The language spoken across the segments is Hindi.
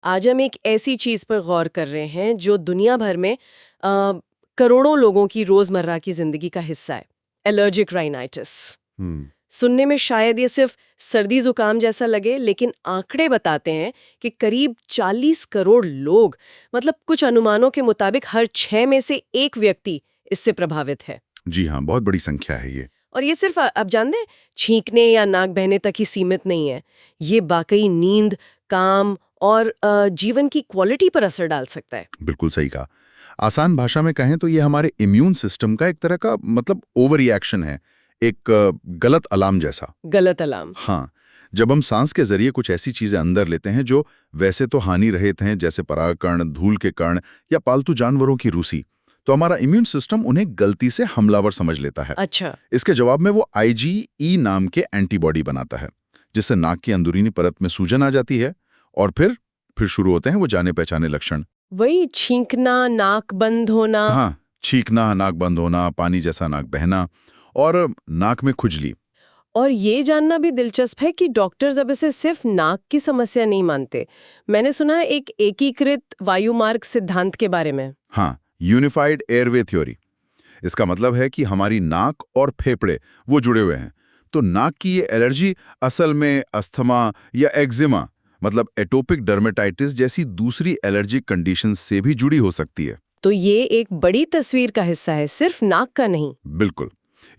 आज हम एक ऐसी चीज पर गौर कर रहे हैं जो दुनिया भर में करोड़ों लोगों की रोजमर्रा की जिंदगी का हिस्सा है। Allergic rhinitis. सुनने में शायद ये सिर्फ सर्दी जुकाम जैसा लगे, लेकिन आंकड़े बताते हैं कि करीब 40 करोड़ लोग, मतलब कुछ अनुमानों के मुताबिक हर 6 में से एक व्यक्ति इससे प्रभावित है। जी हाँ, बहुत बड़ी संख्या है ये। और ये सिर्फ अब जानते हैं छींकने या नाक बहने तक ही सीमित नहीं है। ये वाकई नींद, काम और जीवन की क्वालिटी पर असर डाल सकता है। बिल्कुल सही कहा। आसान भाषा में कहें तो ये हमारे इम्यून सिस्टम का एक तरह का मतलब ओवर रिएक्शन है, एक गलत अलार्म जैसा। गलत अलार्म। हाँ, जब हम सांस के जरिए कुछ ऐसी चीजें अंदर लेते हैं जो वैसे तो हानि रहित हैं, जैसे परागकण, धूल के कण या पालतू जानवरों की रूसी, तो हमारा इम्यून सिस्टम उन्हें गलती से हमलावर समझ लेता है। अच्छा। इसके जवाब में वो IgE नाम के एंटीबॉडी बनाता है, जिससे नाक की अंदरूनी परत में सूजन आ जाती है और फिर शुरू होते हैं वो जाने पहचाने लक्षण। वही छींकना, नाक बंद होना। हाँ, छींकना, नाक बंद होना, पानी जैसा नाक बहना और नाक में खुजली। और ये जानना भी दिलचस्प है कि डॉक्टर्स अब इसे सिर्फ नाक की समस्या नहीं मानते। मैंने सुना है एक एकीकृत वायुमार्ग सिद्धांत के बारे में। हाँ, यूनिफाइड एयरवे थ्योरी। इसका मतलब है कि हमारी नाक और फेफड़े वो जुड़े हुए हैं। तो नाक की ये एलर्जी असल में अस्थमा या एक्जिमा, मतलब एटोपिक डर्मेटाइटिस जैसी दूसरी एलर्जिक कंडीशन से भी जुड़ी हो सकती है। तो ये एक बड़ी तस्वीर का हिस्सा है, सिर्फ नाक का नहीं। बिल्कुल,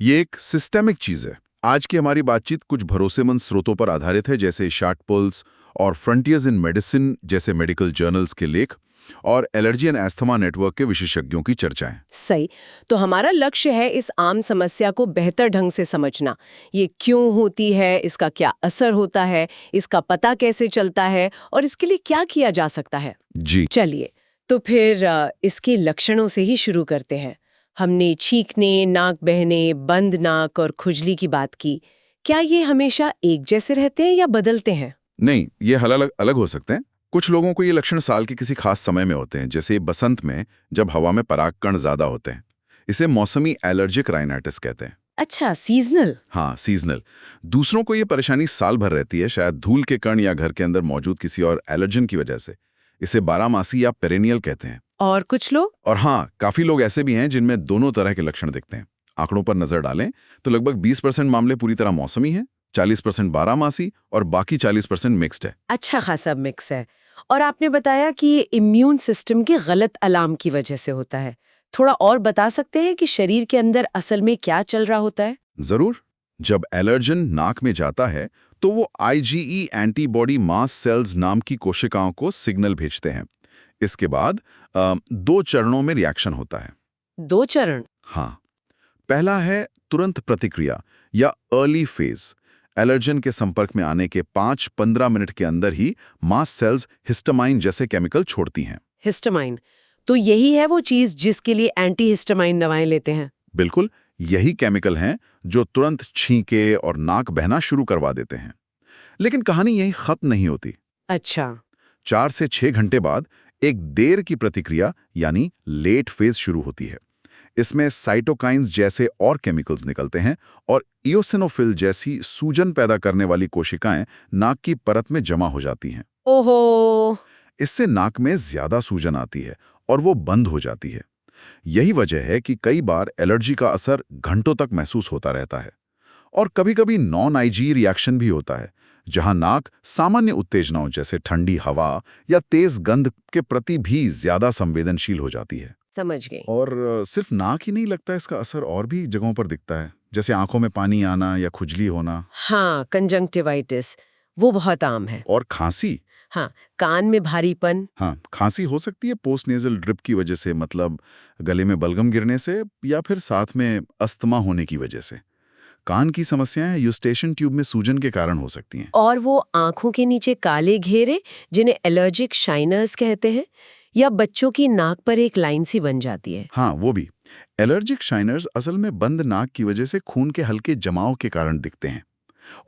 ये एक सिस्टेमिक चीज है। आज की हमारी बातचीत कुछ भरोसेमंद स्रोतों पर आधारित है, जैसे शार्ट पल्स और फ्रंटियर्स इन मेडिसिन जैसे मेडिकल जर्नल्स के लेख और एलर्जी एंड एस्थमा नेटवर्क के विशेषज्ञों की चर्चाएं। सही। तो हमारा लक्ष्य है इस आम समस्या को बेहतर ढंग से समझना। ये क्यों होती है, इसका क्या असर होता है, इसका पता कैसे चलता है और इसके लिए क्या किया जा सकता है। जी चलिए, तो फिर इसके लक्षणों से ही शुरू करते हैं। हमने छींकने, नाक बहने, बंद नाक और खुजली की बात की। क्या ये हमेशा एक जैसे रहते हैं या बदलते हैं? नहीं, ये अलग अलग हो सकते हैं। कुछ लोगों को ये लक्षण साल के किसी खास समय में होते हैं, जैसे बसंत में जब हवा में परागकण ज्यादा होते हैं। इसे मौसमी एलर्जिक राइनाइटिस कहते हैं। अच्छा, सीजनल। हाँ, सीजनल। दूसरों को ये परेशानी साल भर रहती है, शायद धूल के कण या घर के अंदर मौजूद किसी और एलर्जन की वजह से। इसे बारहमासी या पेरेनियल कहते हैं। और कुछ लोग? और हाँ, काफी लोग ऐसे भी हैं जिनमें दोनों तरह के लक्षण दिखते हैं। आंकड़ों पर नजर डालें तो लगभग 20% मामले पूरी तरह मौसमी हैं, 40% बारहमासी और बाकी 40% मिक्स्ड है। अच्छा खासा मिक्स है। और आपने बताया कि ये इम्यून सिस्टम के गलत अलार्म की वजह से होता है। थोड़ा और बता सकते हैं कि शरीर के अंदर असल में क्या चल रहा होता है? जरूर। जब एलर्जन नाक में जाता है तो वो IgE एंटीबॉडी मास सेल्स नाम की कोशिकाओं को सिग्नल भेजते हैं। इसके बाद 2 चरणों में रिएक्शन होता है। 2 चरण? हाँ, पहला है तुरंत प्रतिक्रिया या अर्ली फेज। एलर्जन के संपर्क में आने के 5-15 मिनट के अंदर ही मास सेल्स हिस्टामाइन जैसे केमिकल छोड़ती हैं। हिस्टामाइन। तो यही है वो चीज जिसके लिए एंटी हिस्टामाइन दवाएं लेते हैं? बिल्कुल, यही केमिकल हैं जो तुरंत छींके और नाक बहना शुरू करवा देते हैं। लेकिन कहानी यही खत्म नहीं होती। अच्छा। 4 से 6 घंटे बाद एक देर की प्रतिक्रिया यानी लेट फेज शुरू होती है। इसमें साइटोकाइंस जैसे और केमिकल्स निकलते हैं और इओसिनोफिल जैसी सूजन पैदा करने वाली कोशिकाएं नाक की परत में जमा हो जाती हैं। ओहो। इससे नाक में ज्यादा सूजन आती है और वो बंद हो जाती है। यही वजह है कि कई बार एलर्जी का असर घंटों तक महसूस होता रहता है। और कभी-कभी नॉन आईजी रिएक्शन भी होता है, जहां नाक सामान्य उत्तेजनाओं जैसे ठंडी हवा या तेज गंध के प्रति भी ज्यादा संवेदनशील हो जाती है। समझ गई। और सिर्फ नाक ही नहीं लगता, इसका असर और भी जगहों पर दिखता है, जैसे आंखों में पानी आना या खुजली होना। हाँ, कंजंक्टिवाइटिस, वो बहुत आम है। और खांसी। हाँ, कान में भारीपन। हाँ, खांसी हो सकती है पोस्ट नेजल ड्रिप की वजह से, मतलब गले में बलगम गिरने से, या फिर साथ में अस्थमा होने की वजह से। कान की समस्याएं यूस्टेशन ट्यूब में सूजन के कारण हो सकती हैं। और वो आंखों के नीचे काले घेरे जिन्हें एलर्जिक शाइनर्स कहते हैं, या बच्चों की नाक पर एक लाइन सी बन जाती है। हाँ, वो भी। एलर्जिक शाइनर्स असल में बंद नाक की वजह से खून के हल्के जमाव के कारण दिखते हैं।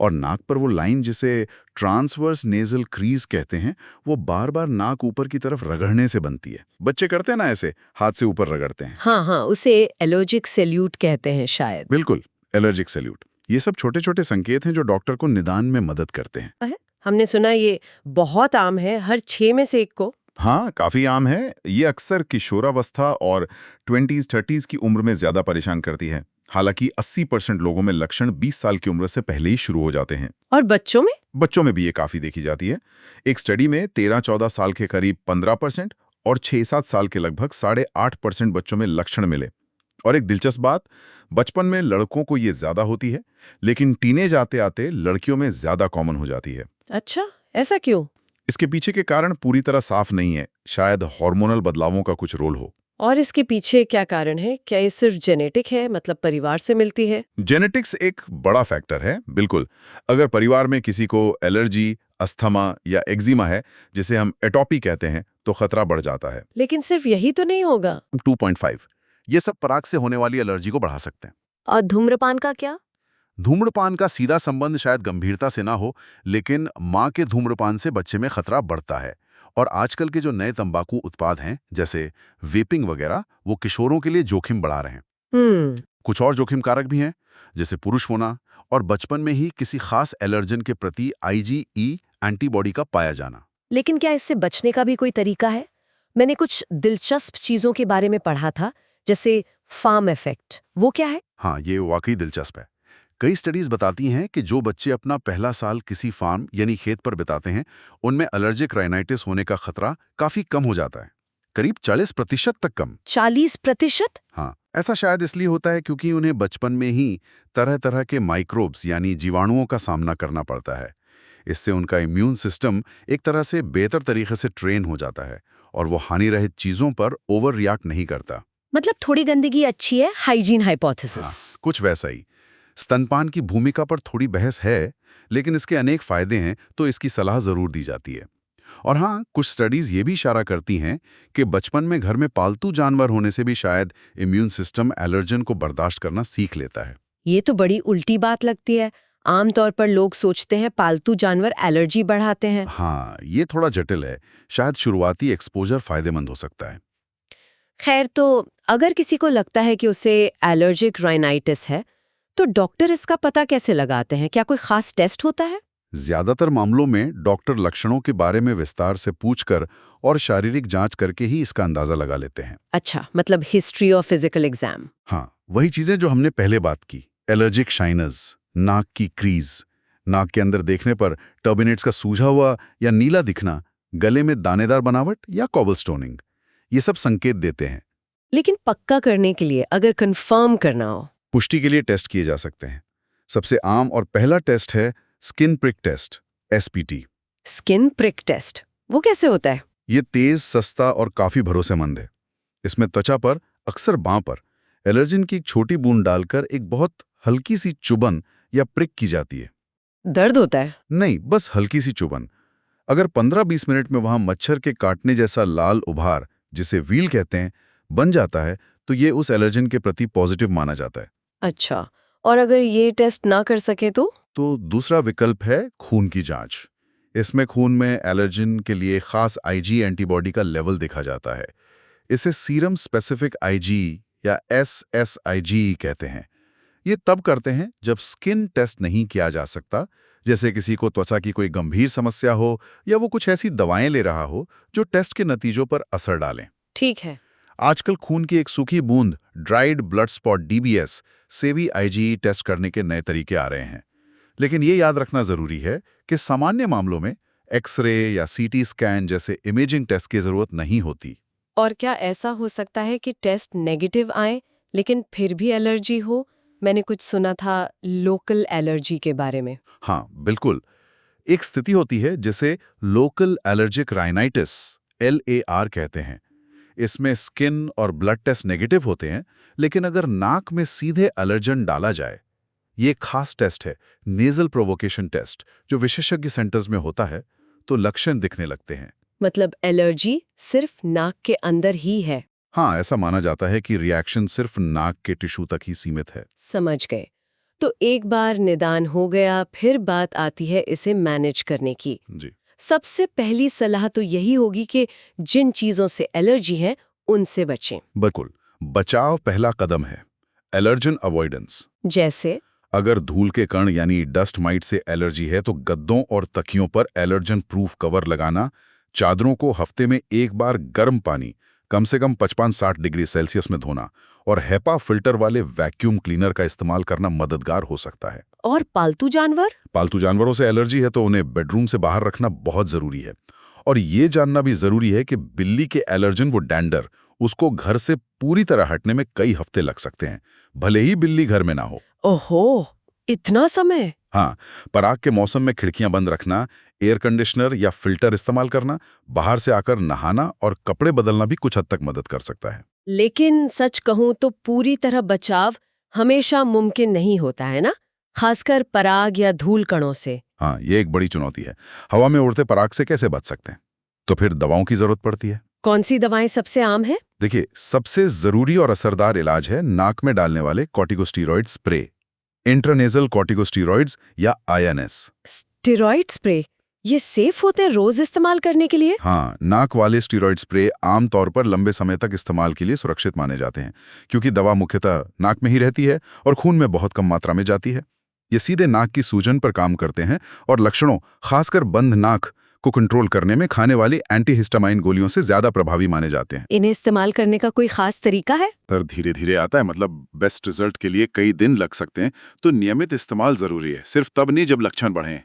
और नाक पर वो लाइन, जिसे ट्रांसवर्स नेजल क्रीज कहते हैं, वो बार बार नाक ऊपर की तरफ रगड़ने से बनती है। बच्चे करते हैं ना ऐसे, हाथ से ऊपर रगड़ते हैं। हाँ हाँ, उसे एलर्जिक सैल्यूट कहते हैं शायद। बिल्कुल, एलर्जिक सैल्यूट। ये सब छोटे छोटे संकेत हैं जो डॉक्टर को निदान में मदद करते हैं। हमने सुना ये बहुत आम है, हर 6 में से 1 को। हाँ, काफी आम है। ये अक्सर किशोरावस्था और 20s-30s की उम्र में ज्यादा परेशान करती है। हालांकि 80% लोगों में लक्षण 20 साल की उम्र से पहले ही शुरू हो जाते हैं। और बच्चों में? बच्चों में भी ये काफी देखी जाती है। एक स्टडी में 13-14 साल के करीब 15% और 6-7 साल के लगभग 8.5% बच्चों में लक्षण मिले। और एक दिलचस्प बात, बचपन में लड़कों को ये ज्यादा होती है, लेकिन टीनेज आते आते लड़कियों में ज्यादा कॉमन हो जाती है। अच्छा, ऐसा क्यों? इसके पीछे के कारण पूरी तरह साफ नहीं है, शायद हार्मोनल बदलावों का कुछ रोल हो। और इसके पीछे क्या कारण है? क्या ये सिर्फ जेनेटिक है, मतलब परिवार से मिलती है? जेनेटिक्स एक बड़ा फैक्टर है, बिल्कुल। अगर परिवार में किसी को एलर्जी, अस्थमा या एक्जिमा है, जिसे हम एटोपी कहते हैं, तो खतरा बढ़ जाता है। लेकिन सिर्फ यही तो नहीं होगा। 2.5 ये सब पराग से होने वाली एलर्जी को बढ़ा सकते हैं। और धूम्रपान का क्या? धूम्रपान का सीधा संबंध शायद गंभीरता से ना हो, लेकिन मां के धूम्रपान से बच्चे में खतरा बढ़ता है। और आजकल के जो नए तंबाकू उत्पाद हैं, जैसे वेपिंग वगैरह, वो किशोरों के लिए जोखिम बढ़ा रहे हैं। कुछ और जोखिम कारक भी हैं, जैसे पुरुष होना और बचपन में ही किसी खास एलर्जन के प्रति IgE एंटीबॉडी का पाया जाना। लेकिन क्या इससे बचने का भी कोई तरीका है? मैंने कुछ दिलचस्प चीजों के बारे में पढ़ा था, जैसे फार्म इफेक्ट। वो क्या है? हाँ, ये वाकई दिलचस्प है। कई स्टडीज बताती हैं कि जो बच्चे अपना पहला साल किसी फार्म यानी खेत पर बिताते हैं, उनमें एलर्जिक राइनाइटिस होने का खतरा काफी कम हो जाता है, करीब 40% तक कम। 40%? हाँ, ऐसा शायद इसलिए होता है क्योंकि उन्हें बचपन में ही तरह तरह के माइक्रोब्स यानी जीवाणुओं का सामना करना पड़ता है। इससे उनका इम्यून सिस्टम एक तरह से बेहतर तरीके से ट्रेन हो जाता है और वो हानि रहित चीजों पर ओवर रिएक्ट नहीं करता। मतलब थोड़ी गंदगी अच्छी है, हाइजीन हाँ, हाइपोथेसिस। कुछ वैसा ही। स्तनपान की भूमिका पर थोड़ी बहस है, लेकिन इसके अनेक फायदे हैं, तो इसकी सलाह जरूर दी जाती है। और हाँ, कुछ स्टडीज ये भी इशारा करती हैं कि बचपन में घर में पालतू जानवर होने से भी शायद इम्यून सिस्टम एलर्जन को बर्दाश्त करना सीख लेता है। ये तो बड़ी उल्टी बात लगती है। आमतौर पर लोग सोचते हैं पालतू जानवर एलर्जी बढ़ाते हैं। हाँ, ये थोड़ा जटिल है। शायद शुरुआती एक्सपोजर फायदेमंद हो सकता है। खैर, तो अगर किसी को लगता है कि उसे एलर्जिक राइनाइटिस है, तो डॉक्टर इसका पता कैसे लगाते हैं? क्या कोई खास टेस्ट होता है? ज्यादातर मामलों में डॉक्टर लक्षणों के बारे में विस्तार से पूछकर और शारीरिक जांच करके ही इसका अंदाजा लगा लेते हैं। अच्छा, मतलब हिस्ट्री और फिजिकल एग्जाम। हाँ, वही चीजें जो हमने पहले बात की। एलर्जिक शाइनर्स, नाक की क्रीज, नाक के अंदर देखने पर टर्बिनेट्स का सूझा हुआ या नीला दिखना, गले में दानेदार बनावट या कॉबलस्टोनिंग, ये सब संकेत देते हैं। लेकिन पक्का करने के लिए, अगर कंफर्म करना हो, पुष्टि के लिए टेस्ट किए जा सकते हैं। सबसे आम और पहला टेस्ट है skin prick test, SPT। Skin prick test, वो कैसे होता है? ये तेज, सस्ता और काफी भरोसेमंद है। इसमें त्वचा पर, अक्सर बांह पर, एलर्जिन की एक छोटी बूंद डालकर एक बहुत हल्की सी चुभन या प्रिक की जाती है। दर्द होता है? नहीं, बस हल्की सी चुभन। अगर 15-20 मिनट में वहां मच्छर के काटने जैसा लाल उभार, जिसे व्हील कहते हैं, बन जाता है, तो ये उस एलर्जन के प्रति पॉजिटिव माना जाता है। अच्छा, और अगर ये टेस्ट ना कर सके तो दूसरा विकल्प है खून की जांच। इसमें खून में एलर्जिन के लिए खास IG एंटीबॉडी का लेवल देखा जाता है। इसे सीरम स्पेसिफिक IG या SSIG कहते हैं। ये तब करते हैं जब स्किन टेस्ट नहीं किया जा सकता, जैसे किसी को त्वचा की कोई गंभीर समस्या हो या वो कुछ ऐसी दवाएं ले रहा हो जो टेस्ट के नतीजों पर असर डालें। ठीक है। आजकल खून की एक सूखी बूंद, ड्राइड ब्लड स्पॉट DBS, से भी IgE टेस्ट करने के नए तरीके आ रहे हैं। लेकिन ये याद रखना जरूरी है कि सामान्य मामलों में एक्सरे या CT स्कैन जैसे इमेजिंग टेस्ट की जरूरत नहीं होती। और क्या ऐसा हो सकता है कि टेस्ट नेगेटिव आए लेकिन फिर भी एलर्जी हो? मैंने कुछ सुना था लोकल एलर्जी के बारे में। हाँ, बिल्कुल। एक स्थिति होती है जिसे लोकल एलर्जिक राइनाइटिस, LAR कहते हैं। इसमें स्किन और ब्लड टेस्ट नेगेटिव होते हैं, लेकिन अगर नाक में सीधे एलर्जन डाला जाए, ये एक खास टेस्ट है, नेजल प्रोवोकेशन टेस्ट, जो विशेषज्ञ सेंटर्स में होता है, तो लक्षण दिखने लगते हैं। मतलब एलर्जी सिर्फ नाक के अंदर ही है? हाँ, ऐसा माना जाता है कि रिएक्शन सिर्फ नाक के टिश्यू तक ही सीमित है। समझ गए। तो एक बार निदान हो गया, फिर बात आती है इसे मैनेज करने की। जी, सबसे पहली सलाह तो यही होगी कि जिन चीजों से एलर्जी है उनसे बचें। बिल्कुल। बचाव पहला कदम है। Allergen avoidance. जैसे? अगर धूल के कण यानी डस्ट माइट से एलर्जी है तो गद्दों और तकियों पर एलर्जन प्रूफ कवर लगाना, चादरों को हफ्ते में एक बार गर्म पानी कम से कम 55-60 डिग्री सेल्सियस में धोना और हेपा फिल्टर वाले वैक्यूम क्लीनर का इस्तेमाल करना मददगार हो सकता है। और पालतू जानवर? पालतू जानवरों से एलर्जी है तो उन्हें बेडरूम से बाहर रखना बहुत जरूरी है। और ये जानना भी जरूरी है कि बिल्ली के एलर्जन वो डैंडर, उसको घर से पूरी तरह हटने में कई हफ्ते लग सकते हैं, भले ही बिल्ली घर में ना हो। ओहो, इतना समय? हाँ, पराग के मौसम में खिड़कियां बंद रखना, एयर कंडीशनर या फिल्टर इस्तेमाल करना, बाहर से आकर नहाना और कपड़े बदलना भी कुछ हद तक मदद कर सकता है। लेकिन सच कहूं तो पूरी तरह बचाव हमेशा मुमकिन नहीं होता है ना, खासकर पराग या धूल कणों से। हाँ, ये एक बड़ी चुनौती है। हवा में उड़ते पराग से कैसे बच सकते हैं? तो फिर दवाओं की जरूरत पड़ती है। कौन सी दवाएं सबसे आम है? देखिए, सबसे जरूरी और असरदार इलाज है नाक में डालने वाले कॉर्टिकोस्टेरॉइड स्प्रे, इंट्रानेजल कॉर्टिकोस्टेरॉइड्स या INS। स्टेरॉइड स्प्रे, ये सेफ होते हैं रोज इस्तेमाल करने के लिए? हाँ, नाक वाले स्टेरॉइड स्प्रे आमतौर पर लंबे समय तक इस्तेमाल के लिए सुरक्षित माने जाते हैं, क्योंकि दवा मुख्यतः नाक में ही रहती है और खून में बहुत कम मात्रा में जाती है। ये सीधे नाक की सूजन पर काम करते हैं और लक्षणों, खासकर बंद नाक को कंट्रोल करने में खाने वाली एंटीहिस्टामाइन गोलियों से ज्यादा प्रभावी माने जाते हैं। इन्हें इस्तेमाल करने का कोई खास तरीका है? पर धीरे धीरे आता है, मतलब बेस्ट रिजल्ट के लिए कई दिन लग सकते हैं, तो नियमित इस्तेमाल जरूरी है, सिर्फ तब नहीं जब लक्षण बढ़े।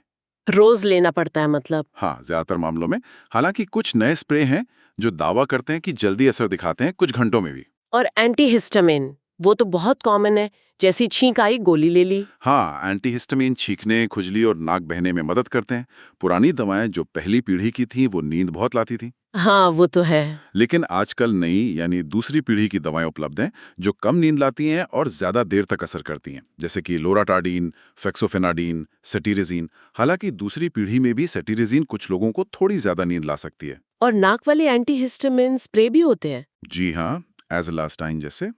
रोज लेना पड़ता है मतलब? हाँ, ज्यादातर मामलों में। हालांकि कुछ नए स्प्रे हैं जो दावा करते हैं कि जल्दी असर दिखाते हैं, कुछ घंटों में भी। और एंटीहिस्टामिन, वो तो बहुत कॉमन है, जैसी छींक आई गोली ले ली। हाँ, एंटीहिस्टामिन छींकने, खुजली और नाक बहने में मदद करते हैं। पुरानी दवाएं जो पहली पीढ़ी की थी वो नींद बहुत लाती थी। हाँ, वो तो है। लेकिन आजकल नई यानी दूसरी पीढ़ी की दवाएं उपलब्ध हैं जो कम नींद लाती हैं और ज्यादा देर तक असर करती हैं, जैसे कि लोराटाडीन, फेक्सोफेनाडीन, सेटिरिजीन। हालांकि दूसरी पीढ़ी में भी सेटिरिजीन कुछ लोगों को थोड़ी ज्यादा नींद ला सकती है। और नाक वाले एंटीहिस्टामिन स्प्रे भी होते हैं? जी हाँ, एज़लास्टाइन जैसे।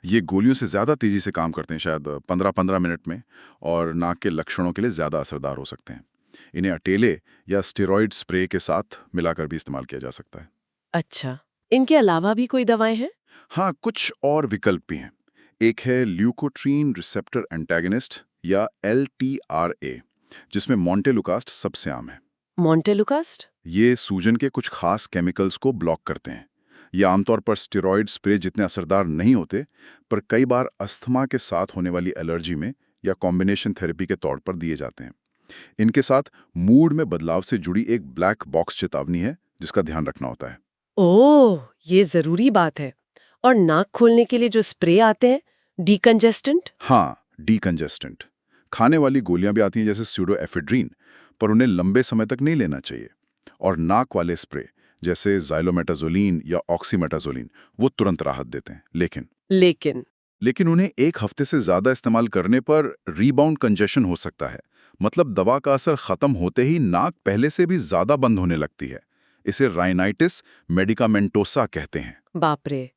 ये गोलियों से ज्यादा तेजी से काम करते हैं, शायद 15-15 मिनट में, और नाक के लक्षणों के लिए ज्यादा असरदार हो सकते हैं। इन्हें अकेले या स्टेरॉइड स्प्रे के साथ मिलाकर भी इस्तेमाल किया जा सकता है। अच्छा, इनके अलावा भी कोई दवाएं हैं? हाँ, कुछ और विकल्प भी हैं। एक है ल्यूकोट्रीन रिसेप्टर एंटागनिस्ट या LTRA, जिसमें मोंटेलुकास्ट सबसे आम है। मोंटेलुकास्ट? ये सूजन के कुछ खास केमिकल्स को ब्लॉक करते हैं। ये आमतौर पर स्टेरॉइड स्प्रे जितने असरदार नहीं होते, पर कई बार अस्थमा के साथ होने वाली एलर्जी में या कॉम्बिनेशन थेरेपी के तौर पर दिए जाते हैं। इनके साथ मूड में बदलाव से जुड़ी एक ब्लैक बॉक्स चेतावनी है जिसका ध्यान रखना होता है। ओह, ये जरूरी बात है। और नाक खोलने के लिए जो स्प्रे आते हैं, डीकंजेस्टेंट? हाँ, डीकंजेस्टेंट। खाने वाली गोलियां भी आती हैं जैसे स्यूडोएफेड्रीन, पर उन्हें लंबे समय तक नहीं लेना चाहिए। और नाक वाले स्प्रे जैसे ज़ाइलोमेटाज़ोलिन या ऑक्सीमेटाज़ोलिन, वो तुरंत राहत देते हैं। लेकिन उन्हें एक हफ्ते से ज्यादा इस्तेमाल करने पर रीबाउंड कंजेशन हो सकता है। मतलब दवा का असर खत्म होते ही नाक पहले से भी ज्यादा बंद होने लगती है। इसे राइनाइटिस मेडिकामेंटोसा कहते हैं। बाप रे,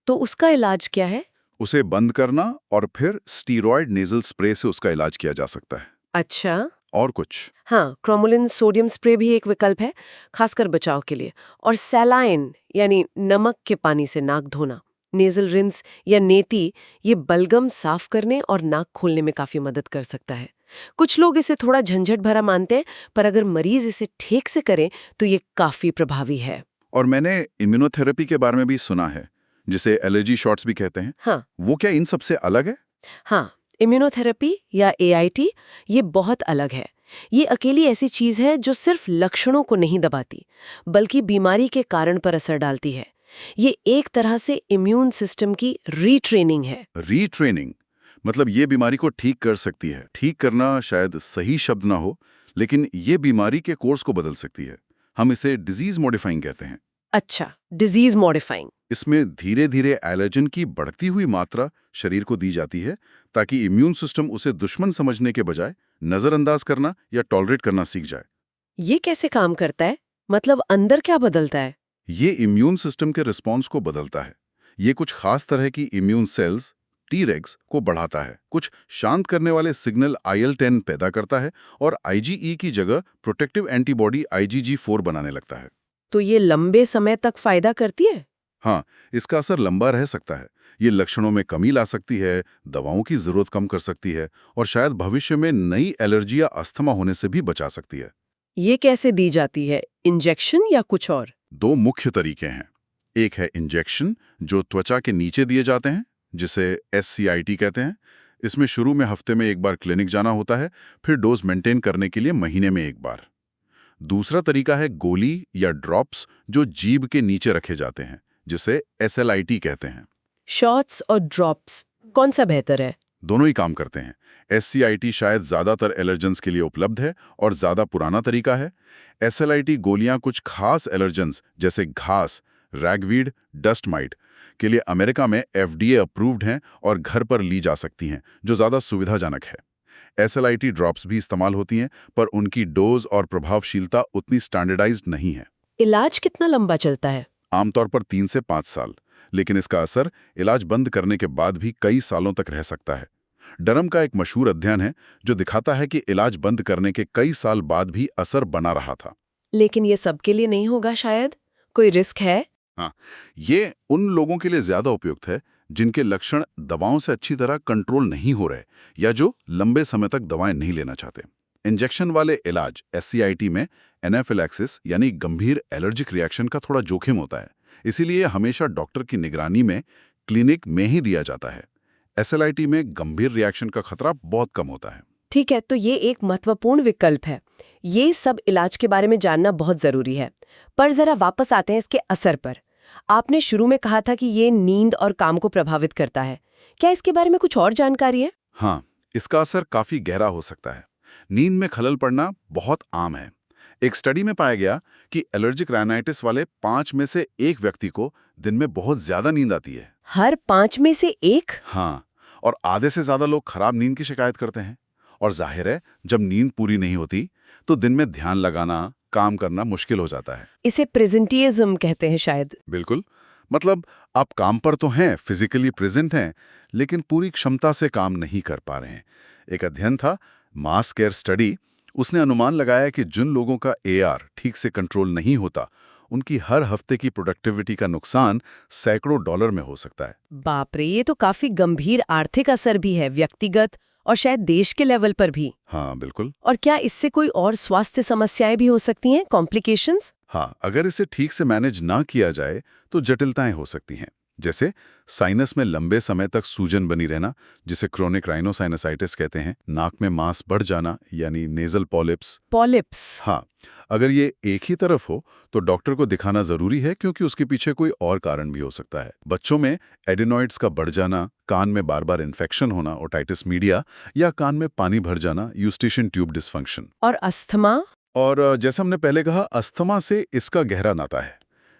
तो उसका इलाज क्या है? उसे बंद करना और फिर स्टीरॉयड नेजल स्प्रे से उसका इलाज किया जा सकता है। अच्छा। और कुछ? हाँ, क्रोमोलिन सोडियम स्प्रे भी एक विकल्प है, खासकर बचाव के लिए। और सैलाइन यानी नमक के पानी से नाक धोना, नेजल रिंस या नेती, ये बलगम साफ करने और नाक खोलने में काफी मदद कर सकता है। कुछ लोग इसे थोड़ा झंझट भरा मानते हैं, पर अगर मरीज इसे ठीक से करे तो ये काफी प्रभावी है। और मैंने इम्यूनोथेरेपी के बारे में भी सुना है, जिसे एलर्जी शॉट्स भी कहते हैं। हाँ। वो क्या इन सबसे अलग है? हाँ, इम्यूनोथेरेपी या AIT ये बहुत अलग है। ये अकेली ऐसी चीज है जो सिर्फ लक्षणों को नहीं दबाती, बल्कि बीमारी के कारण पर असर डालती है। ये एक तरह से इम्यून सिस्टम की रीट्रेनिंग है। रीट्रेनिंग मतलब ये बीमारी को ठीक कर सकती है। ठीक करना शायद सही शब्द ना हो, लेकिन ये बीमारी के कोर्स को बदल सकती है। हम इसे डिजीज मॉडिफाइंग कहते हैं। अच्छा, डिजीज मॉडिफाइंग। इसमें धीरे धीरे एलर्जन की बढ़ती हुई मात्रा शरीर को दी जाती है, ताकि इम्यून सिस्टम उसे दुश्मन समझने के बजाय नजरअंदाज करना या टॉलरेट करना सीख जाए। ये कैसे काम करता है? मतलब अंदर क्या बदलता है? ये इम्यून सिस्टम के रिस्पॉन्स को बदलता है। ये कुछ खास तरह की इम्यून सेल्स Tregs को बढ़ाता है, कुछ शांत करने वाले सिग्नल IL-10 पैदा करता है और IgE की जगह प्रोटेक्टिव एंटीबॉडी IgG4 बनाने लगता है। तो ये लंबे समय तक फायदा करती है? हाँ, इसका असर लंबा रह सकता है। ये लक्षणों में कमी ला सकती है, दवाओं की जरूरत कम कर सकती है और शायद भविष्य में नई एलर्जी या अस्थमा होने से भी बचा सकती है। ये कैसे दी जाती है, इंजेक्शन या कुछ और? दो मुख्य तरीके हैं। एक है इंजेक्शन, जो त्वचा के नीचे दिए जाते हैं, जिसे SCIT कहते हैं। इसमें शुरू में हफ्ते में एक बार क्लिनिक जाना होता है, फिर डोज मेंटेन करने के लिए महीने में एक बार। दूसरा तरीका है गोली या ड्रॉप्स, जो जीभ के नीचे रखे जाते हैं, जिसे SLIT कहते हैं। शॉट्स और ड्रॉप्स, कौन सा बेहतर है? दोनों ही काम करते हैं। SCIT शायद ज्यादातर एलर्जेंस के लिए उपलब्ध है और ज्यादा पुराना तरीका है। SLIT गोलियां कुछ खास एलर्जेंस जैसे घास, रैगवीड, डस्ट माइट के लिए अमेरिका में FDA अप्रूव्ड हैं और घर पर ली जा सकती हैं, जो ज्यादा सुविधाजनक है। SLIT ड्रॉप्स भी इस्तेमाल होती हैं, पर उनकी डोज और प्रभावशीलता उतनी स्टैंडर्डाइज्ड नहीं है। इलाज कितना लंबा चलता है? आमतौर पर 3 से 5 साल, लेकिन इसका असर इलाज बंद करने के बाद भी कई सालों तक रह सकता है। डरम का एक मशहूर अध्ययन है जो दिखाता है कि इलाज बंद करने के कई साल बाद भी असर बना रहा था। लेकिन ये सबके लिए नहीं होगा शायद? कोई रिस्क है? हाँ, ये उन लोगों के लिए ज्यादा उपयुक्त है जिनके लक्षण दवाओं से अच्छी तरह कंट्रोल नहीं हो रहे या जो लंबे समय तक दवाएं नहीं लेना चाहते। इंजेक्शन वाले इलाज SCIT में एनाफिलैक्सिस यानी गंभीर एलर्जिक रिएक्शन का थोड़ा जोखिम होता है, इसीलिए हमेशा डॉक्टर की निगरानी में क्लिनिक में ही दिया जाता है। SLIT में गंभीर रिएक्शन का खतरा बहुत कम होता है। ठीक है, तो ये एक महत्वपूर्ण विकल्प है। ये सब इलाज के बारे में जानना बहुत जरूरी है। पर जरा वापस आते हैं इसके असर पर। आपने शुरू में कहा था कि ये नींद और काम को प्रभावित करता है। क्या इसके बारे में कुछ और जानकारी है? हाँ, इसका असर काफी गहरा हो सकता है। नींद में खलल पड़ना बहुत आम है। एक स्टडी में पाया गया कि एलर्जिक राइनाइटिस वाले 5 में से 1 व्यक्ति को दिन में बहुत ज्यादा नींद आती है। हर 5 में से 1? हाँ, और आधे से ज्यादा लोग खराब नींद की शिकायत करते हैं। और जाहिर है, जब नींद पूरी नहीं होती तो दिन में ध्यान लगाना, काम करना मुश्किल हो जाता है। इसे प्रेजेंटिज्म कहते हैं शायद। बिल्कुल, मतलब आप काम पर तो हैं, फिजिकली प्रेजेंट हैं, लेकिन पूरी क्षमता से काम नहीं कर पा रहे हैं। एक अध्ययन था, मास केयर स्टडी, उसने अनुमान लगाया कि जिन लोगों का AR ठीक से कंट्रोल नहीं होता, उनकी हर हफ्ते की प्रोडक्टिविटी का नुकसान सैकड़ों डॉलर में हो सकता है। बाप रे, ये तो काफी गंभीर आर्थिक असर भी है, व्यक्तिगत और शायद देश के लेवल पर भी। हाँ, बिल्कुल। और क्या इससे कोई और स्वास्थ्य समस्याएं भी हो सकती हैं, कॉम्प्लिकेशंस? हाँ, अगर इसे ठीक से मैनेज ना किया जाए तो जटिलताएं हो सकती हैं, जैसे साइनस में लंबे समय तक सूजन बनी रहना, जिसे क्रोनिक राइनोसाइनसाइटिस कहते हैं, नाक में मांस बढ़ जाना यानी नेजल पॉलिप्स। पॉलिप्स? हाँ, अगर ये एक ही तरफ हो तो डॉक्टर को दिखाना जरूरी है, क्योंकि उसके पीछे कोई और कारण भी हो सकता है। बच्चों में एडिनॉइड्स का बढ़ जाना, कान में बार बार इन्फेक्शन होना, ओटाइटिस मीडिया, या कान में पानी भर जाना, यूस्टेशियन ट्यूब डिस्फंक्शन। और अस्थमा? और जैसा हमने पहले कहा, अस्थमा से इसका गहरा नाता है।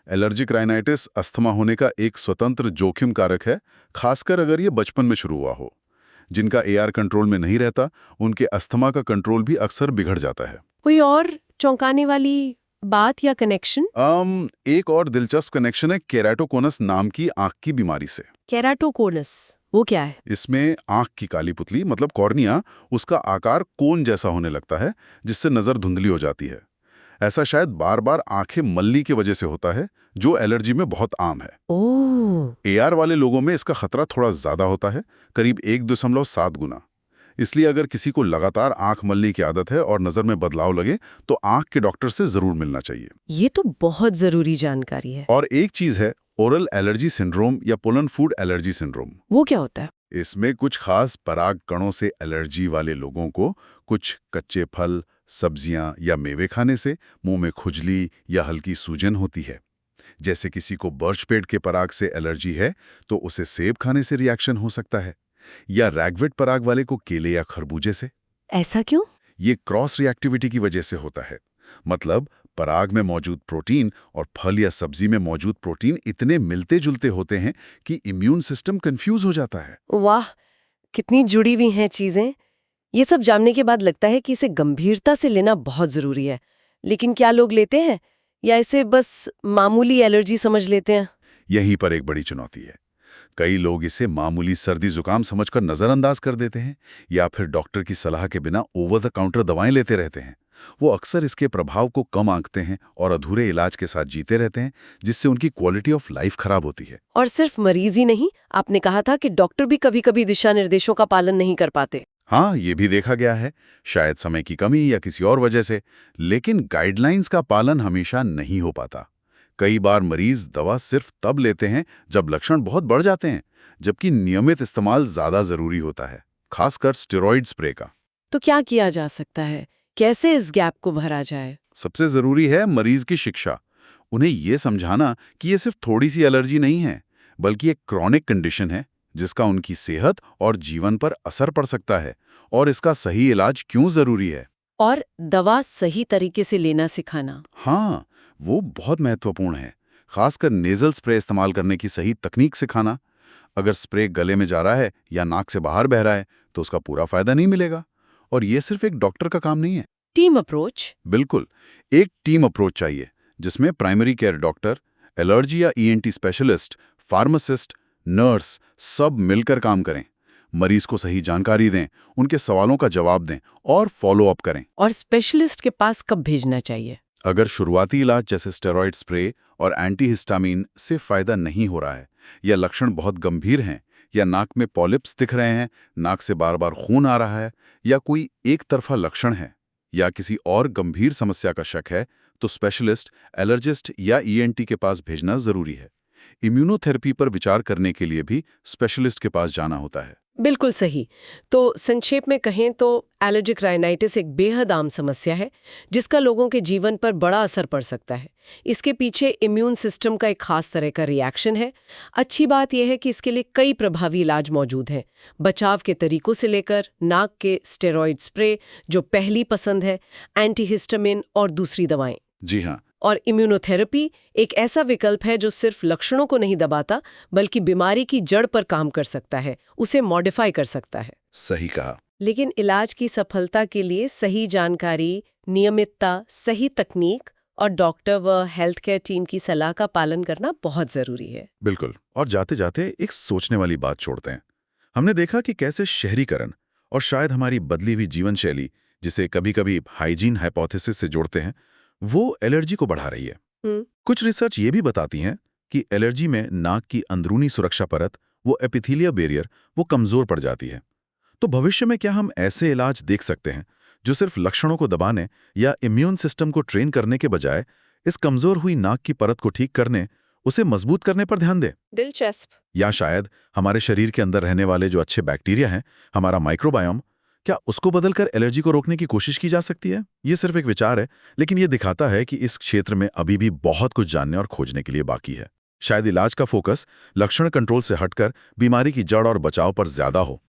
एलर्जिक राइनाइटिस अस्थमा होने का एक स्वतंत्र जोखिम कारक है, खासकर अगर ये बचपन में शुरू हुआ हो। जिनका AR कंट्रोल में नहीं रहता, उनके अस्थमा का कंट्रोल भी अक्सर बिगड़ जाता है। कोई और चौंकाने वाली बात या कनेक्शन? एक और दिलचस्प कनेक्शन है केराटोकोनस नाम की आंख की बीमारी से। केराटोकोनस, वो क्या है? इसमें आंख की काली पुतली मतलब कॉर्निया, उसका आकार कोन जैसा होने लगता है, जिससे नजर धुंधली हो जाती है। ऐसा शायद बार बार आंखें मल्ली की वजह से होता है, जो एलर्जी में बहुत आम है। ओह। AR वाले लोगों में इसका खतरा थोड़ा ज्यादा होता है, करीब 1.7 गुना। इसलिए अगर किसी को लगातार आंख मलने की आदत है और नजर में बदलाव लगे तो आंख के डॉक्टर से जरूर मिलना चाहिए। ये तो बहुत जरूरी जानकारी है। और एक चीज है, ओरल एलर्जी सिंड्रोम या पोलन फूड एलर्जी सिंड्रोम। वो क्या होता है? इसमें कुछ खास पराग कणों से एलर्जी वाले लोगों को कुछ कच्चे फल, सब्जियां या मेवे खाने से मुंह में खुजली या हल्की सूजन होती है। जैसे किसी को बर्च पेड़ के पराग से एलर्जी है तो उसे सेब खाने से रिएक्शन हो सकता है, या रैगवेट पराग वाले को केले या खरबूजे से। ऐसा क्यों? ये क्रॉस रिएक्टिविटी की वजह से होता है। मतलब पराग में मौजूद प्रोटीन और फल या सब्जी में मौजूद प्रोटीन इतने मिलते जुलते होते हैं कि इम्यून सिस्टम कंफ्यूज हो जाता है। वाह, कितनी जुड़ी हुई हैं चीजें। ये सब जानने के बाद लगता है कि इसे गंभीरता से लेना बहुत जरूरी है। लेकिन क्या लोग लेते हैं या इसे बस मामूली एलर्जी समझ लेते हैं? यहीं पर एक बड़ी चुनौती है। कई लोग इसे मामूली सर्दी जुकाम समझकर नजरअंदाज कर देते हैं, या फिर डॉक्टर की सलाह के बिना ओवर द काउंटर दवाएं लेते रहते हैं। वो अक्सर इसके प्रभाव को कम आंकते हैं और अधूरे इलाज के साथ जीते रहते हैं, जिससे उनकी क्वालिटी ऑफ लाइफ खराब होती है। और सिर्फ मरीज ही नहीं, आपने कहा था कि डॉक्टर भी कभी-कभी दिशा निर्देशों का पालन नहीं कर पाते। हाँ, ये भी देखा गया है, शायद समय की कमी या किसी और वजह से, लेकिन गाइडलाइंस का पालन हमेशा नहीं हो पाता। कई बार मरीज दवा सिर्फ तब लेते हैं जब लक्षण बहुत बढ़ जाते हैं, जबकि नियमित इस्तेमाल ज्यादा जरूरी होता है, खासकर स्टेरॉइड स्प्रे का। तो क्या किया जा सकता है? कैसे इस गैप को भरा जाए? सबसे जरूरी है मरीज की शिक्षा। उन्हें ये समझाना कि ये सिर्फ थोड़ी सी एलर्जी नहीं है, बल्कि एक क्रॉनिक कंडीशन है जिसका उनकी सेहत और जीवन पर असर पड़ सकता है, और इसका सही इलाज क्यों जरूरी है। और दवा सही तरीके से लेना सिखाना। हाँ, वो बहुत महत्वपूर्ण है। खासकर नेजल स्प्रे इस्तेमाल करने की सही तकनीक सिखाना। अगर स्प्रे गले में जा रहा है या नाक से बाहर बह रहा है तो उसका पूरा फायदा नहीं मिलेगा। और ये सिर्फ एक डॉक्टर का काम नहीं है। Team approach. बिल्कुल, एक टीम अप्रोच चाहिए जिसमें प्राइमरी केयर डॉक्टर, एलर्जी या ईएनटी स्पेशलिस्ट, फार्मासिस्ट, नर्स सब मिलकर काम करें। मरीज को सही जानकारी दें, उनके सवालों का जवाब दें और फॉलो अप करें। और स्पेशलिस्ट के पास कब भेजना चाहिए? अगर शुरुआती इलाज जैसे स्टेरॉइड स्प्रे और एंटीहिस्टामीन से फायदा नहीं हो रहा है, या लक्षण बहुत गंभीर हैं, या नाक में पॉलिप्स दिख रहे हैं, नाक से बार बार खून आ रहा है, या कोई एक तरफा लक्षण है, या किसी और गंभीर समस्या का शक है, तो स्पेशलिस्ट, एलर्जिस्ट या ईएनटी के पास भेजना जरूरी है। इम्यूनोथेरेपी पर विचार करने के लिए भी स्पेशलिस्ट के पास जाना होता है। बिल्कुल सही। तो संक्षेप में कहें तो एलर्जिक राइनाइटिस एक बेहद आम समस्या है जिसका लोगों के जीवन पर बड़ा असर पड़ सकता है। इसके पीछे इम्यून सिस्टम का एक खास तरह का रिएक्शन है। अच्छी बात यह है कि इसके लिए कई प्रभावी इलाज मौजूद हैं, बचाव के तरीकों से लेकर नाक के स्टेरॉइड स्प्रे जो पहली पसंद है, एंटीहिस्टामिन और दूसरी दवाएं। जी हाँ। और इम्यूनोथेरेपी एक ऐसा विकल्प है जो सिर्फ लक्षणों को नहीं दबाता बल्कि बीमारी की जड़ पर काम कर सकता है, उसे मॉडिफाई कर सकता है। सही कहा। लेकिन इलाज की सफलता के लिए सही जानकारी, नियमितता, सही तकनीक और डॉक्टर व हेल्थ केयर टीम की सलाह का पालन करना बहुत जरूरी है। बिल्कुल। और जाते जाते एक सोचने वाली बात छोड़ते हैं। हमने देखा कि कैसे शहरीकरण और शायद हमारी बदली हुई जीवन शैली, जिसे कभी-कभी हाइजीन हाइपोथेसिस से जोड़ते हैं, वो एलर्जी को बढ़ा रही है। कुछ रिसर्च ये भी बताती हैं कि एलर्जी में नाक की अंदरूनी सुरक्षा परत, वो एपिथेलियल बैरियर, वो कमजोर पड़ जाती है। तो भविष्य में क्या हम ऐसे इलाज देख सकते हैं जो सिर्फ लक्षणों को दबाने या इम्यून सिस्टम को ट्रेन करने के बजाय इस कमजोर हुई नाक की परत को ठीक करने, उसे मजबूत करने पर ध्यान दें? दिलचस्प। या शायद हमारे शरीर के अंदर रहने वाले जो अच्छे बैक्टीरिया हैं, हमारा माइक्रोबायोम, क्या उसको बदलकर एलर्जी को रोकने की कोशिश की जा सकती है? ये सिर्फ एक विचार है, लेकिन ये दिखाता है कि इस क्षेत्र में अभी भी बहुत कुछ जानने और खोजने के लिए बाकी है। शायद इलाज का फोकस लक्षण कंट्रोल से हटकर बीमारी की जड़ और बचाव पर ज्यादा हो।